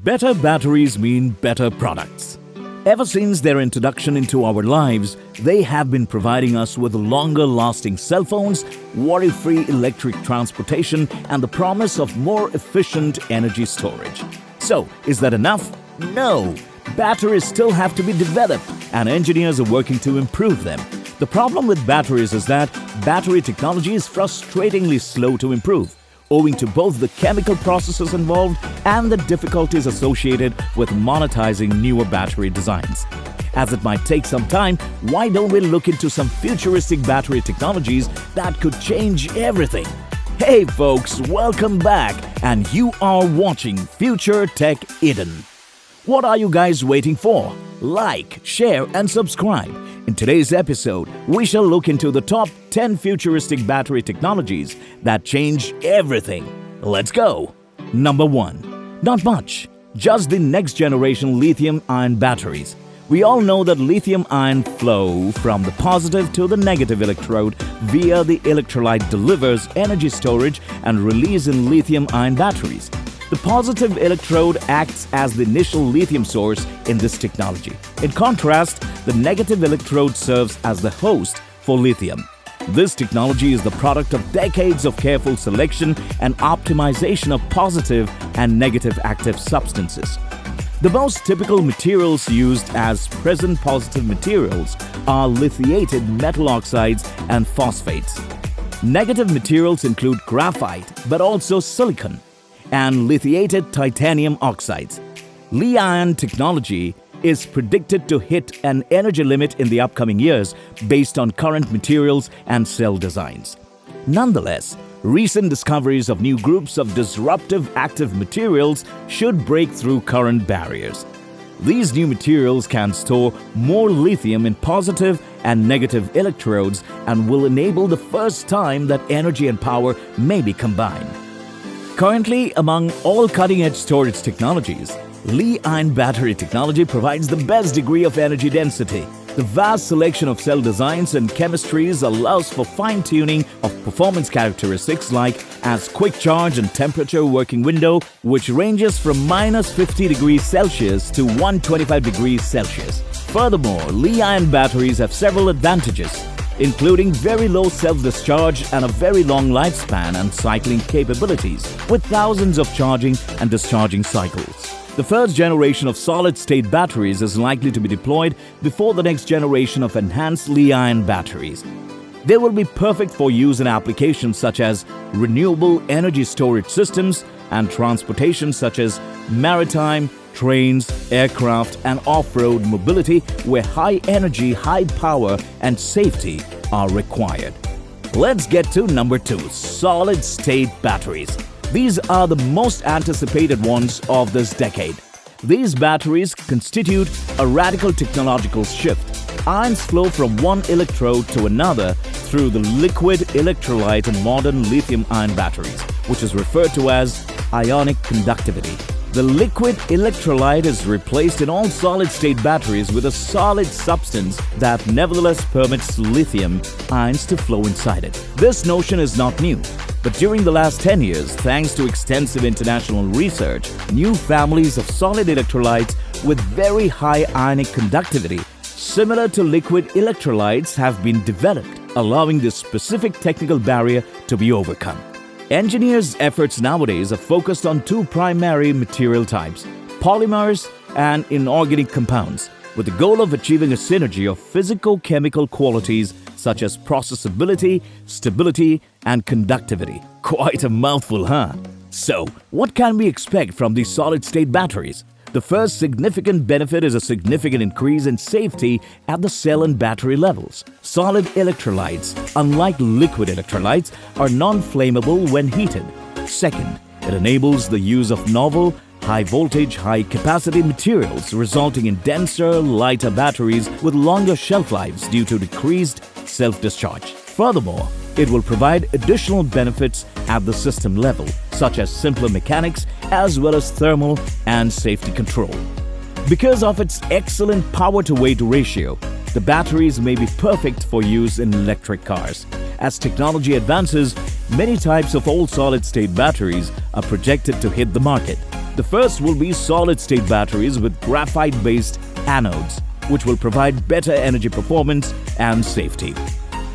Better batteries mean better products. Ever since their introduction into our lives, they have been providing us with longer-lasting cell phones, worry-free electric transportation, and the promise of more efficient energy storage. So, is that enough? No! Batteries still have to be developed, and engineers are working to improve them. The problem with batteries is that battery technology is frustratingly slow to improve, owing to both the chemical processes involved and the difficulties associated with monetizing newer battery designs. As it might take some time, why don't we look into some futuristic battery technologies that could change everything? Hey folks, welcome back, and you are watching Future Tech Eden. What are you guys waiting for? Like, share and subscribe. In today's episode, we shall look into the top 10 futuristic battery technologies that change everything. Let's go! Number 1. Not much. Just the next generation lithium-ion batteries. We all know that lithium-ion flow from the positive to the negative electrode via the electrolyte delivers energy storage and release in lithium-ion batteries. The positive electrode acts as the initial lithium source in this technology. In contrast, the negative electrode serves as the host for lithium. This technology is the product of decades of careful selection and optimization of positive and negative active substances. The most typical materials used as present positive materials are lithiated metal oxides and phosphates. Negative materials include graphite, but also silicon, and lithiated titanium oxides. Liion technology is predicted to hit an energy limit in the upcoming years based on current materials and cell designs. Nonetheless, recent discoveries of new groups of disruptive active materials should break through current barriers. These new materials can store more lithium in positive and negative electrodes and will enable the first time that energy and power may be combined. Currently, among all cutting-edge storage technologies, Liion battery technology provides the best degree of energy density. The vast selection of cell designs and chemistries allows for fine-tuning of performance characteristics like as quick charge and temperature working window, which ranges from -50 degrees Celsius to 125 degrees Celsius. Furthermore, Liion batteries have several advantages, including very low self-discharge and a very long lifespan and cycling capabilities, with thousands of charging and discharging cycles. The first generation of solid-state batteries is likely to be deployed before the next generation of enhanced Liion batteries. They will be perfect for use in applications such as renewable energy storage systems and transportation such as maritime, trains, aircraft, and off-road mobility where high energy, high power, and safety are required. Let's get to number 2, solid-state batteries. These are the most anticipated ones of this decade. These batteries constitute a radical technological shift. Ions flow from one electrode to another through the liquid electrolyte in modern lithium-ion batteries, which is referred to as ionic conductivity. The liquid electrolyte is replaced in all solid-state batteries with a solid substance that nevertheless permits lithium ions to flow inside it. This notion is not new, but during the last 10 years, thanks to extensive international research, new families of solid electrolytes with very high ionic conductivity, similar to liquid electrolytes, have been developed, allowing this specific technical barrier to be overcome. Engineers' efforts nowadays are focused on two primary material types, polymers and inorganic compounds, with the goal of achieving a synergy of physico-chemical qualities such as processability, stability, and conductivity. Quite a mouthful, huh? So, what can we expect from these solid-state batteries? The first significant benefit is a significant increase in safety at the cell and battery levels. Solid electrolytes, unlike liquid electrolytes, are non-flammable when heated. Second, it enables the use of novel, high-voltage, high-capacity materials, resulting in denser, lighter batteries with longer shelf lives due to decreased self-discharge. Furthermore, it will provide additional benefits at the system level, such as simpler mechanics as well as thermal and safety control. Because of its excellent power-to-weight ratio, the batteries may be perfect for use in electric cars. As technology advances, many types of all solid-state batteries are projected to hit the market. The first will be solid-state batteries with graphite-based anodes, which will provide better energy performance and safety.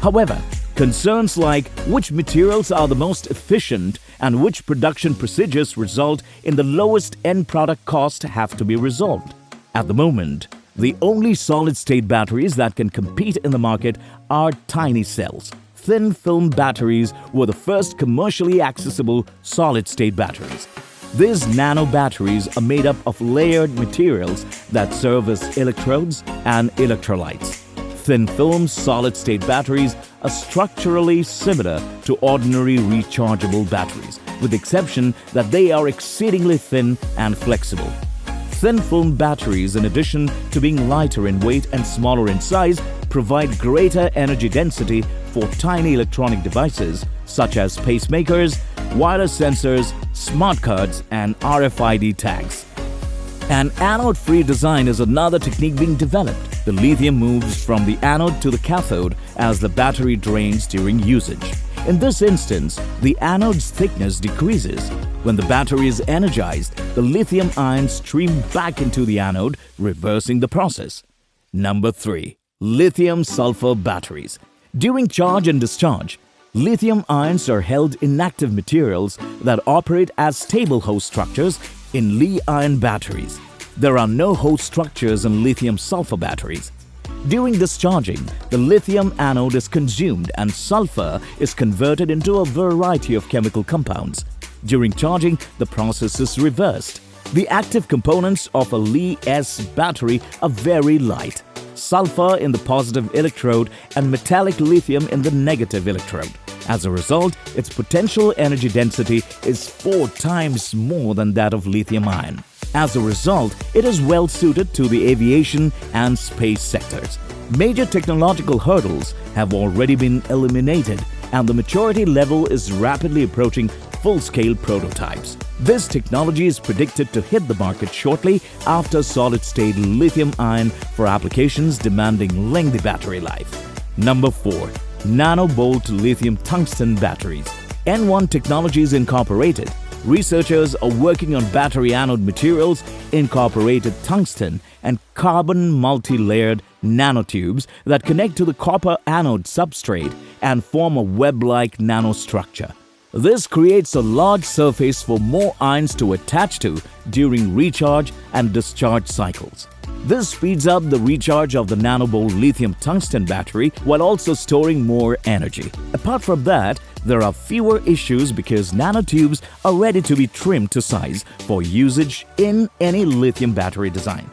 However, concerns like which materials are the most efficient and which production procedures result in the lowest end product cost have to be resolved. At the moment, the only solid-state batteries that can compete in the market are tiny cells. Thin film batteries were the first commercially accessible solid-state batteries. These nano batteries are made up of layered materials that serve as electrodes and electrolytes. Thin film solid-state batteries are structurally similar to ordinary rechargeable batteries, with the exception that they are exceedingly thin and flexible. Thin film batteries, in addition to being lighter in weight and smaller in size, provide greater energy density for tiny electronic devices such as pacemakers, wireless sensors, smart cards, and RFID tags. An anode-free design is another technique being developed. The lithium moves from the anode to the cathode as the battery drains during usage. In this instance, the anode's thickness decreases. When the battery is energized, the lithium ions stream back into the anode, reversing the process. Number 3. Lithium-sulfur batteries. During charge and discharge, lithium ions are held inactive materials that operate as stable host structures in Liion batteries. There are no host structures in lithium-sulfur batteries. During discharging, the lithium anode is consumed and sulfur is converted into a variety of chemical compounds. During charging, the process is reversed. The active components of a Li-S battery are very light: sulfur in the positive electrode and metallic lithium in the negative electrode. As a result, its potential energy density is 4 times more than that of lithium ion. As a result, it is well suited to the aviation and space sectors. Major technological hurdles have already been eliminated, and the maturity level is rapidly approaching full-scale prototypes. This technology is predicted to hit the market shortly after solid-state lithium-ion for applications demanding lengthy battery life. Number 4. Nanobolt lithium tungsten batteries. N1 Technologies Incorporated. Researchers are working on battery anode materials, incorporated tungsten and carbon multi-layered nanotubes that connect to the copper anode substrate and form a web-like nanostructure. This creates a large surface for more ions to attach to during recharge and discharge cycles. This speeds up the recharge of the nanobolt lithium tungsten battery while also storing more energy. Apart from that, there are fewer issues because nanotubes are ready to be trimmed to size for usage in any lithium battery design.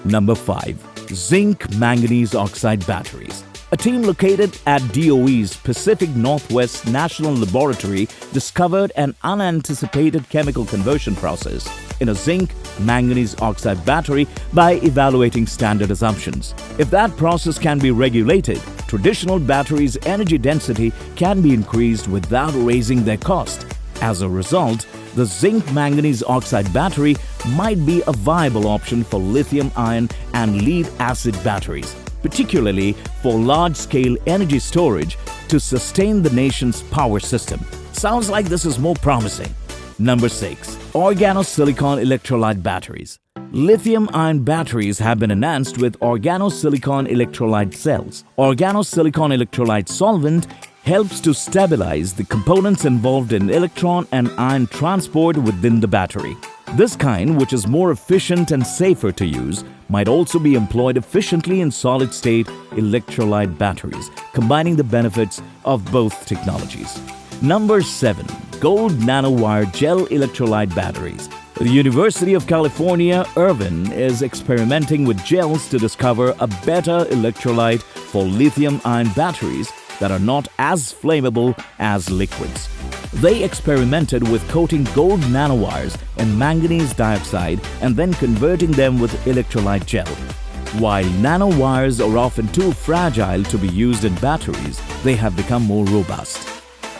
Number 5. Zinc Manganese Oxide Batteries. A team located at DOE's Pacific Northwest National Laboratory discovered an unanticipated chemical conversion process in a zinc manganese oxide battery by evaluating standard assumptions. If that process can be regulated, traditional batteries' energy density can be increased without raising their cost. As a result, the zinc manganese oxide battery might be a viable option for lithium-ion and lead-acid batteries, particularly for large-scale energy storage to sustain the nation's power system. Sounds like this is more promising. Number 6. Organosilicon Electrolyte Batteries. Lithium-ion batteries have been enhanced with organosilicon electrolyte cells. Organosilicon electrolyte solvent helps to stabilize the components involved in electron and ion transport within the battery. This kind, which is more efficient and safer to use, might also be employed efficiently in solid-state electrolyte batteries, combining the benefits of both technologies. Number 7. Gold nanowire gel electrolyte batteries. The University of California, Irvine is experimenting with gels to discover a better electrolyte for lithium-ion batteries that are not as flammable as liquids. They experimented with coating gold nanowires in manganese dioxide and then converting them with electrolyte gel. While nanowires are often too fragile to be used in batteries, they have become more robust.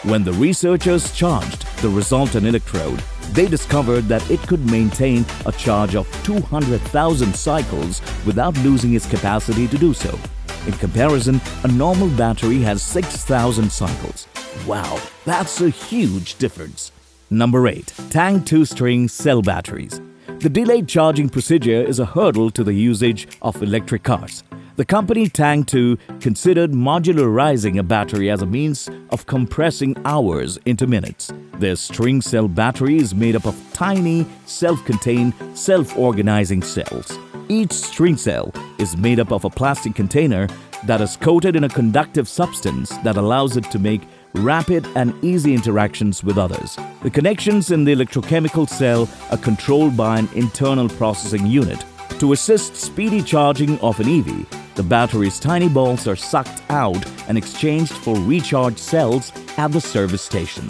When the researchers charged the resultant electrode, they discovered that it could maintain a charge of 200,000 cycles without losing its capacity to do so. In comparison, a normal battery has 6,000 cycles. Wow, that's a huge difference. Number 8. Tank 2-string cell batteries. The delayed charging procedure is a hurdle to the usage of electric cars. The company Tank 2 considered modularizing a battery as a means of compressing hours into minutes. Their string cell battery is made up of tiny, self-contained, self-organizing cells. Each string cell is made up of a plastic container that is coated in a conductive substance that allows it to make rapid and easy interactions with others. The connections in the electrochemical cell are controlled by an internal processing unit. To assist speedy charging of an EV, the battery's tiny balls are sucked out and exchanged for recharged cells at the service station.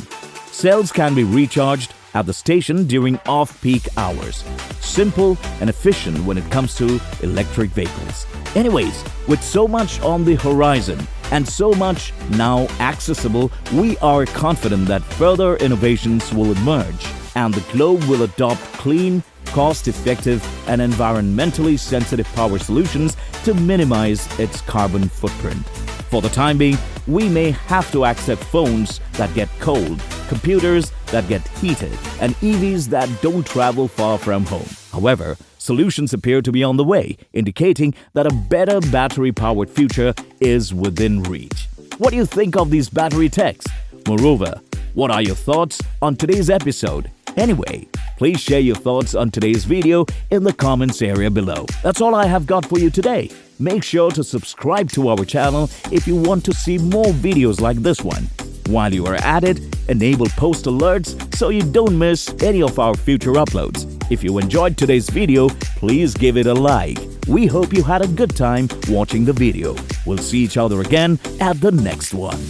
Cells can be recharged at the station during off-peak hours. Simple and efficient when it comes to electric vehicles. Anyways, with so much on the horizon and so much now accessible, we are confident that further innovations will emerge and the globe will adopt clean, cost-effective and environmentally sensitive power solutions to minimize its carbon footprint. For the time being, we may have to accept phones that get cold, computers that get heated, and EVs that don't travel far from home. However, solutions appear to be on the way, indicating that a better battery-powered future is within reach. What do you think of these battery techs? Moreover, what are your thoughts on today's episode? Anyway, please share your thoughts on today's video in the comments area below. That's all I have got for you today. Make sure to subscribe to our channel if you want to see more videos like this one. While you are at it, enable post alerts so you don't miss any of our future uploads. If you enjoyed today's video, please give it a like. We hope you had a good time watching the video. We'll see each other again at the next one.